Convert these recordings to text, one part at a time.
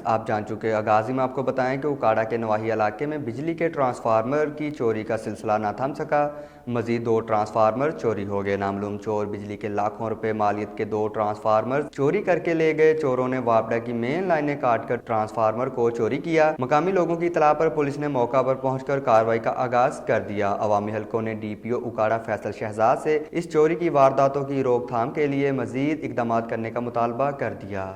آپ جان چکے آغاز میں آپ کو بتائیں کہ اکاڑا کے نواحی علاقے میں بجلی کے ٹرانسفارمر کی چوری کا سلسلہ نہ تھم سکا، مزید 2 ٹرانسفارمر چوری ہو گئے۔ نامعلوم چور بجلی کے لاکھوں روپے مالیت کے 2 ٹرانسفارمر چوری کر کے لے گئے۔ چوروں نے واپڈا کی مین لائنیں کاٹ کر ٹرانسفارمر کو چوری کیا۔ مقامی لوگوں کی اطلاع پر پولیس نے موقع پر پہنچ کر کارروائی کا آغاز کر دیا۔ عوامی حلقوں نے ڈی پی او اکاڑا فیصل شہزاد سے اس چوری کی وارداتوں کی روک تھام کے لیے مزید اقدامات کرنے کا مطالبہ کر دیا۔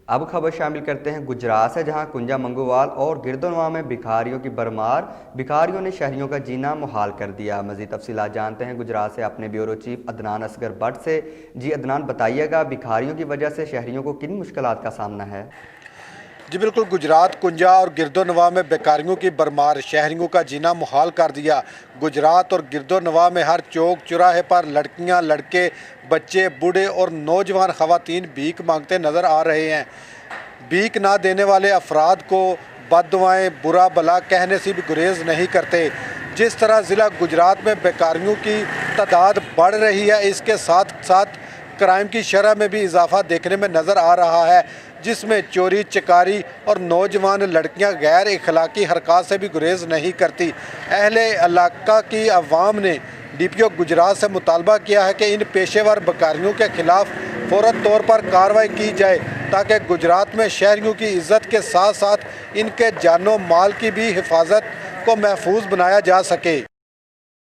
اب خبر شامل کرتے ہیں گجرات سے، جہاں کنجا منگووال اور گردونواں میں بھکاریوں کی بھرمار، بھکاریوں نے شہریوں کا جینا محال کر دیا۔ مزید تفصیلات جانتے ہیں گجرات سے اپنے bureau chief Adnan Asghar but سے۔ جی عدنان، بتائیے گا بھکاریوں کی وجہ سے شہریوں کو کن مشکلات کا سامنا ہے؟ جی بالکل، گجرات کنجا اور گردونواں میں بیکاریوں کی بھرمار شہریوں کا جینا محال کر دیا۔ گجرات اور گردونواں میں ہر چوک چوراہے پر لڑکیاں، لڑکے، بچے، بوڑھے اور نوجوان خواتین بھیک مانگتے نظر آ رہے ہیں۔ بھیک نہ دینے والے افراد کو بد دعائیں، برا بلا کہنے سے بھی گریز نہیں کرتے۔ جس طرح ضلع گجرات میں بیکاریوں کی تعداد بڑھ رہی ہے، اس کے ساتھ ساتھ کرائم کی شرح میں بھی اضافہ دیکھنے میں نظر آ رہا ہے، جس میں چوری چکاری اور نوجوان لڑکیاں غیر اخلاقی حرکات سے بھی گریز نہیں کرتی۔ اہل علاقہ کی عوام نے ڈی پی او گجرات سے مطالبہ کیا ہے کہ ان پیشے ور بیکاریوں کے خلاف فوری طور پر کارروائی کی جائے تاکہ گجرات میں شہریوں کی عزت کے ساتھ ساتھ ان کے جان و مال کی بھی حفاظت کو محفوظ بنایا جا سکے۔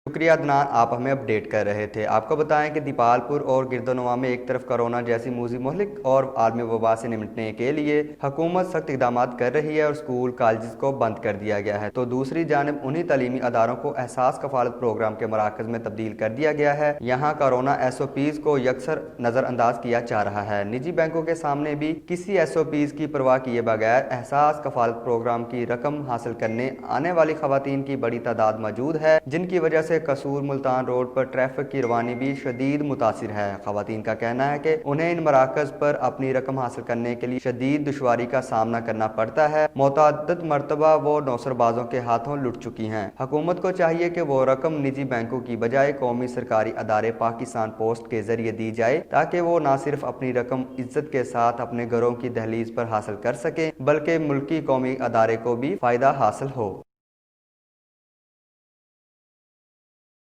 شکریہ عدنان، آپ ہمیں اپڈیٹ کر رہے تھے۔ آپ کو بتائیں کہ دیپال پور اور گردونواں میں ایک طرف کورونا جیسی موذی مہلک اور عالمی وبا سے نمٹنے کے لیے حکومت سخت اقدامات کر رہی ہے اور اسکول کالجز کو بند کر دیا گیا ہے، تو دوسری جانب انہی تعلیمی اداروں کو احساس کفالت پروگرام کے مراکز میں تبدیل کر دیا گیا ہے۔ یہاں کورونا ایس او پیز کو یکسر نظر انداز کیا جا رہا ہے۔ نجی بینکوں کے سامنے بھی کسی ایس او پیز کی پرواہ کیے بغیر احساس کفالت پروگرام کی رقم حاصل کرنے آنے والی خواتین کی بڑی تعداد موجود ہے، جن کی وجہ سے قصور ملتان روڈ پر ٹریفک کی روانی بھی شدید متاثر ہے۔ خواتین کا کہنا ہے کہ انہیں ان مراکز پر اپنی رقم حاصل کرنے کے لیے شدید دشواری کا سامنا کرنا پڑتا ہے۔ متعدد مرتبہ وہ نوسر بازوں کے ہاتھوں لٹ چکی ہیں۔ حکومت کو چاہیے کہ وہ رقم نجی بینکوں کی بجائے قومی سرکاری ادارے پاکستان پوسٹ کے ذریعے دی جائے، تاکہ وہ نہ صرف اپنی رقم عزت کے ساتھ اپنے گھروں کی دہلیز پر حاصل کر سکیں، بلکہ ملکی قومی ادارے کو بھی فائدہ حاصل ہو۔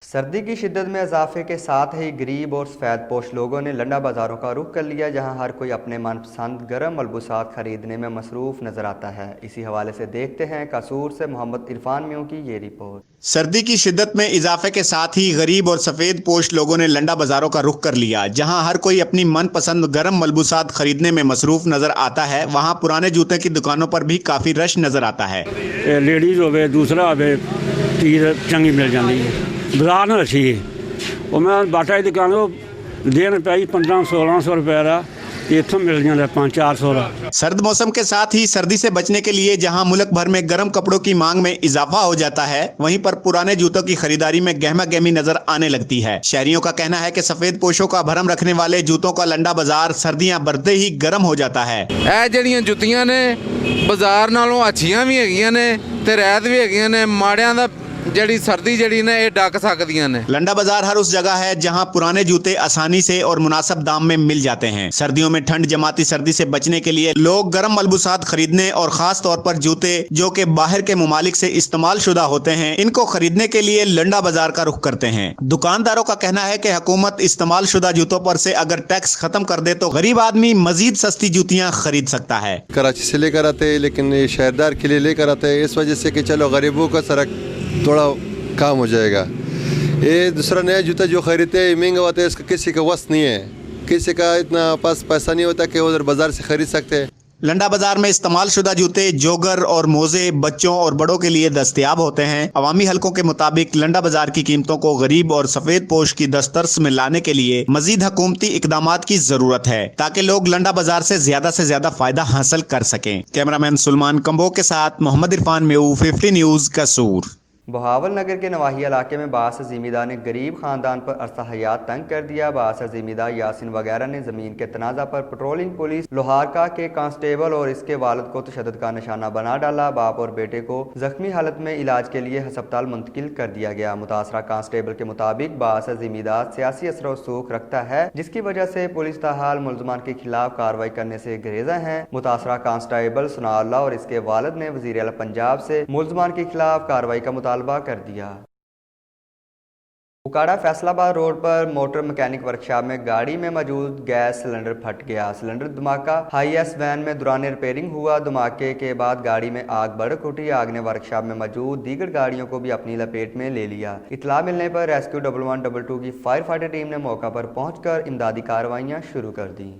سردی کی شدت میں اضافے کے ساتھ ہی غریب اور سفید پوش لوگوں نے لنڈا بازاروں کا رخ کر لیا، جہاں ہر کوئی اپنے من پسند گرم ملبوسات خریدنے میں مصروف نظر آتا ہے۔ اسی حوالے سے دیکھتے ہیں قصور سے محمد عرفان میوں کی یہ رپورٹ۔ سردی کی شدت میں اضافے کے ساتھ ہی غریب اور سفید پوش لوگوں نے لنڈا بازاروں کا رخ کر لیا، جہاں ہر کوئی اپنی من پسند گرم ملبوسات خریدنے میں مصروف نظر آتا ہے۔ وہاں پرانے جوتے کی دکانوں پر بھی کافی رش نظر آتا ہے۔ لیڈیز ہوئے دوسرا ہوئے چیز چنگی مل جاتی ہے، بازار نہ اچھی ہے۔ اور میں باٹا کی دکان کو دین پی 1500-1600 روپے کا، اتوں مل جاتا ہے 500-400 کا۔ سرد موسم کے ساتھ ہی سردی سے بچنے کے لیے جہاں ملک بھر میں گرم کپڑوں کی مانگ میں اضافہ ہو جاتا ہے، وہیں پر پرانے جوتوں کی خریداری میں گہما گہمی نظر آنے لگتی ہے۔ شہریوں کا کہنا ہے کہ سفید پوشوں کا بھرم رکھنے والے جوتوں کا لنڈا بازار سردیاں بڑھتے ہی گرم ہو جاتا ہے۔ ਇਹ ਜਿਹੜੀਆਂ ਜੁੱਤੀਆਂ ਨੇ ਬਾਜ਼ਾਰ ਨਾਲੋਂ ਅੱਛੀਆਂ ਵੀ ਹੈਗੀਆਂ ਨੇ ਤੇ ਰਹਿਤ ਵੀ ਹੈਗੀਆਂ ਨੇ, ਮਾੜਿਆਂ ਦਾ ਜਿਹੜੀ ਸਰਦੀ ਜਿਹੜੀ ਨੇ ਇਹ ਡੱਕ ਸਕਦੀਆਂ ਨੇ। لنڈا بازار ہر اس جگہ ہے جہاں پرانے جوتے آسانی سے اور مناسب دام میں مل جاتے ہیں۔ سردیوں میں ٹھنڈ جماتی سردی سے بچنے کے لیے لوگ گرم ملبوسات خریدنے اور خاص طور پر جوتے جو کہ باہر کے ممالک سے استعمال شدہ ہوتے ہیں، ان کو خریدنے کے لیے لنڈا بازار کا رخ کرتے ہیں۔ دکانداروں کا کہنا ہے کہ حکومت استعمال شدہ جوتوں پر سے اگر ٹیکس ختم کر دے تو غریب آدمی مزید سستی جوتیاں خرید سکتا ہے۔ کراچی سے لے کر آتے ہیں، لیکن یہ شہردار کے لیے لے کر آتے ہیں اس وجہ سے کہ چلو غریبوں کا سرک تھوڑا کام ہو جائے گا۔ یہ دوسرا نیا جوتا جو خریدتے ہیں مہنگا ہوتا ہے، اس کا کسی کا وس نہیں ہے، کسی کا اتنا پاس پیسہ نہیں ہوتا کہ ادھر بازار سے خرید سکتے ہیں۔ لنڈا بازار میں استعمال شدہ جوتے، جوگر اور موزے بچوں اور بڑوں کے لیے دستیاب ہوتے ہیں۔ عوامی حلقوں کے مطابق لنڈا بازار کی قیمتوں کو غریب اور سفید پوش کی دسترس میں لانے کے لیے مزید حکومتی اقدامات کی ضرورت ہے تاکہ لوگ لنڈا بازار سے زیادہ فائدہ حاصل کر سکیں۔ کیمرہ مین سلمان کمبو کے ساتھ محمد عرفان میو، 50 نیوز، قصور۔ बहावल नगर के नवाही इलाके में बास ज़िम्मेदार ने गरीब ख़ानदान पर अरसा हयात तंग कर दिया। बास ज़िम्मेदार यासिन वगैरह ने ज़मीन के तनाज़ा पर पेट्रोलिंग पुलिस लोहारका के कांस्टेबल और इसके वालिद को तशद्दुद का निशाना बना डाला। बाप और बेटे को जख्मी हालत में इलाज के लिए अस्पताल मुंतकिल कर दिया गया। मुतासरा कांस्टेबल के मुताबिक बास ज़िम्मेदार सियासी असर और सूख रखता है, जिसकी वजह से पुलिस ताहाल मुलजमान के खिलाफ कार्रवाई करने से गुरेज़ा है। मुतासरा कांस्टेबल सनाउल्लाह और इसके वालिद ने वज़ीर आला पंजाब से मुलजमान के खिलाफ कार्रवाई का मुतालबा कर दिया। उकाड़ा फैसलाबाद रोड पर मोटर मैकेनिक वर्कशॉप में गाड़ी में मौजूद गैस सिलेंडर फट गया। सिलेंडर धमाका हाईएस वैन में दौरान रिपेयरिंग हुआ। धमाके के बाद गाड़ी में आग भड़क उठी। आग ने वर्कशॉप में मौजूद दीगर गाड़ियों को भी अपनी लपेट में ले लिया। इत्तला मिलने पर रेस्क्यू 1112 की फायर फाइटर टीम ने मौका पर पहुंचकर इमदादी कार्रवाइयां शुरू कर दी।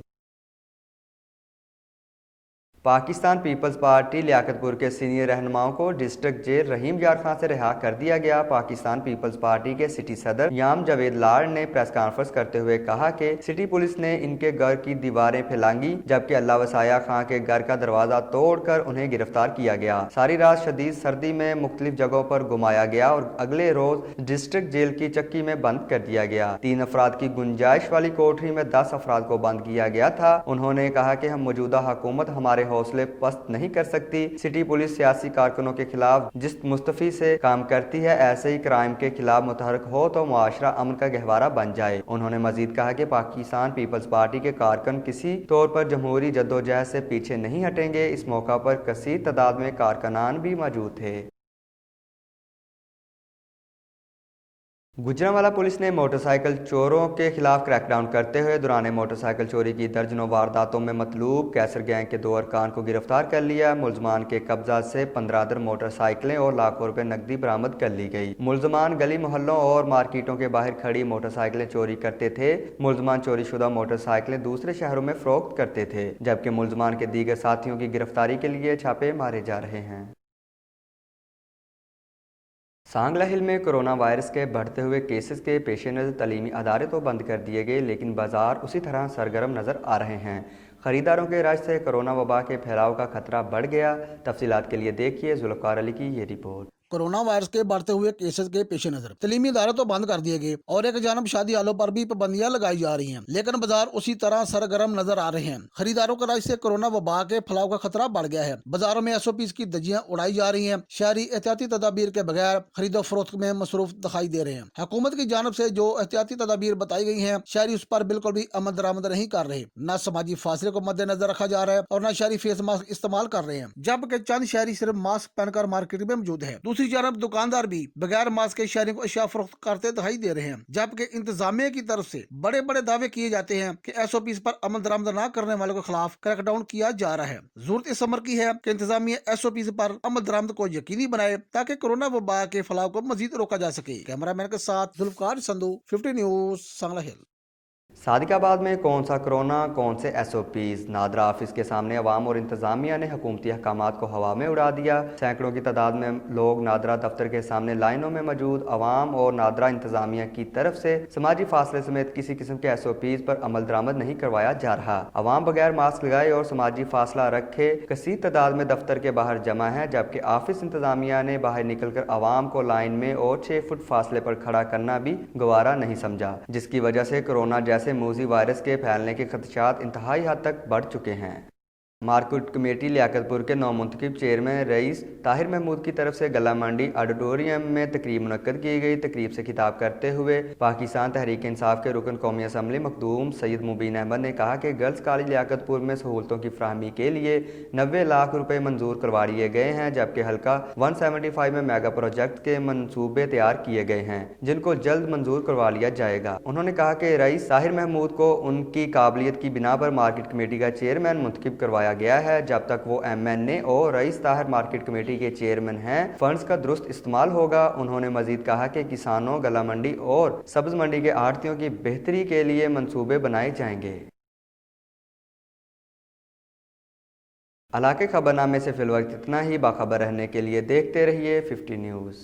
पाकिस्तान पीपल्स पार्टी लियाकतपुर के सीनियर रहनुमाओं को डिस्ट्रिक्ट जेल रहीम यार खान से रिहा कर दिया गया। पाकिस्तान पीपल्स पार्टी के सिटी सदर याम जावेद लाड़ ने प्रेस कॉन्फ्रेंस करते हुए कहा कि सिटी पुलिस ने इनके घर की दीवारें फैलांगी, जबकि अल्लाह वसाया खां के घर का दरवाजा तोड़कर उन्हें गिरफ्तार किया गया। सारी रात शदीद सर्दी में मुख्तलिफ जगहों पर घुमाया गया और अगले रोज डिस्ट्रिक्ट जेल की चक्की में बंद कर दिया गया। 3 अफराद की गुंजाइश वाली कोठरी में 10 अफराद को बंद किया गया था। उन्होंने कहा कि हम मौजूदा हुकूमत हमारे हौसले पस्त नहीं कर सकती। सिटी पुलिस सियासी कारकुनों के खिलाफ जिस मुस्तफी से काम करती है, ऐसे ही क्राइम के खिलाफ मुतहरक हो तो मुआशरा अमन का गहवारा बन जाए। उन्होंने मजीद कहा कि पाकिस्तान पीपल्स पार्टी के कारकुन किसी तौर पर जमहूरी जद्दोजहद से पीछे नहीं हटेंगे। इस मौका पर कसीर तादाद में कारकुनान भी मौजूद थे। गुजरांवाला पुलिस ने मोटरसाइकिल चोरों के खिलाफ क्रैकडाउन करते हुए दौरान मोटरसाइकिल चोरी की दर्जनों वारदातों में मतलूब कैसर गैंग के 2 अरकान को गिरफ्तार कर लिया। मुलजमान के कब्जा से 15 दर मोटरसाइकिलें और लाखों रुपए नकदी बरामद कर ली गई। मुलजमान गली मोहल्लों और मार्केटों के बाहर खड़ी मोटरसाइकिलें चोरी करते थे। मुलजमान चोरी शुदा मोटरसाइकिलें दूसरे शहरों में फरोख्त करते थे, जबकि मुलजमान के दीगर साथियों की गिरफ्तारी के लिए छापे मारे जा रहे हैं। सांगला हिल में कोरोना वायरस के बढ़ते हुए केसेस के पेश नज़र तलीमी अदारे तो बंद कर दिए गए, लेकिन बाजार उसी तरह सरगर्म नज़र आ रहे हैं। खरीदारों के राज से कोरोना वबा के फैलाव का खतरा बढ़ गया। तफसीलात के लिए देखिए जुल्फ़कार अली की ये रिपोर्ट। कोरोना वायरस के बढ़ते हुए केसेस के पेश नजर तलीमी इदारे तो बंद कर दिए गए और एक जानब शादी हालों पर भी पाबंदियां लगाई जा रही हैं, लेकिन बाजार उसी तरह सरगर्म नजर आ रहे हैं। खरीदारों के राज से कोरोना वबा के फैलाव का खतरा बढ़ गया है। बाजारों में SOPs की धज्जियां उड़ाई जा रही हैं। शहरी एहतियाती तदाबीर के बगैर खरीदो फरोख्त में मसरूफ दिखाई दे रहे हैं। हुकूमत की जानब से जो एहतियाती तदाबीर बताई गई हैं, शहरी उस पर बिल्कुल भी अमल दरामद नहीं कर रहे। न समाजी फासले को मद्देनजर रखा जा रहा है और न शहरी फेस मास्क इस्तेमाल कर रहे हैं, जबकि चंद शहरी सिर्फ मास्क पहनकर मार्केट में मौजूद है। दूसरी जानब दुकानदार भी बगैर मास्क के शहरी को अशिया फरोख्त करते दिखाई दे रहे हैं, जबकि इंतजामिया की तरफ से बड़े बड़े दावे किए जाते हैं कि SOPs पर अमल दरामद न करने वालों के खिलाफ क्रैकडाउन किया जा रहा है। जरूरत इस अमर की है कि इंतजामिया SOPs पर अमल दरामद को यकीनी बनाए ताकि कोरोना वबा के फैलाव को मजीद रोका जा सके। कैमरामैन के साथ जुल्फ़कार संधू, 50 न्यूज़, सांगला हिल। सादिकाबाद में कौन सा कोरोना, कौन से SOPs। नादरा ऑफिस के सामने अवाम और इंतजामिया ने हुकूमती अहकामात को हवा में उड़ा दिया। सैकड़ों की तादाद में लोग नादरा दफ्तर के सामने लाइनों में मौजूद अवाम और नादरा इंतजामिया की तरफ से समाजी फासले समेत किसी किस्म के SOPs पर अमल दरामद नहीं करवाया जा रहा। अवाम बगैर मास्क लगाए और समाजी फासला रखे कसीर तादाद में दफ्तर के बाहर जमा है, जबकि ऑफिस इंतजामिया ने बाहर निकलकर अवाम को लाइन में और 6 फुट फासले पर खड़ा करना भी गवारा नहीं समझा, जिसकी वजह से कोरोना जैसे मूजी वायरस के फैलने के खदशात इंतहाई हद तक बढ़ चुके हैं। मार्केट कमेटी लियाकतपुर के नौमुंतखब चेयरमैन रईस ताहिर महमूद की तरफ से गला मंडी ऑडिटोरियम में तकरीब मुनक्कद की गई। तकरीब से खिताब करते हुए पाकिस्तान तहरीक इंसाफ के रुकन कौमी असम्बली मखदूम सैयद मुबीन अहमद ने कहा कि गर्ल्स कॉलेज लियाकतपुर में सहूलतों की फराहमी के लिए 90 लाख रुपए मंजूर करवा लिए गए हैं, जबकि हल्का 175 में मेगा प्रोजेक्ट के मंसूबे तैयार किए गए हैं, जिनको जल्द मंजूर करवा लिया जाएगा। उन्होंने कहा कि रईस ताहिर महमूद को उनकी काबिलियत की बिना पर मार्केट कमेटी का चेयरमैन मुंतखब करवाया गया है। जब तक वो MNA और रईस ताहिर मार्केट कमेटी के चेयरमैन हैं, फंड्स का दुरुस्त इस्तेमाल होगा। उन्होंने मजीद कहा कि किसानों, गला मंडी और सब्ज मंडी के आढ़तियों की बेहतरी के लिए मंसूबे बनाए जाएंगे। इलाके खबरनामे से फिलवक्त इतना ही। बाखबर रहने के लिए देखते रहिए 50 न्यूज़।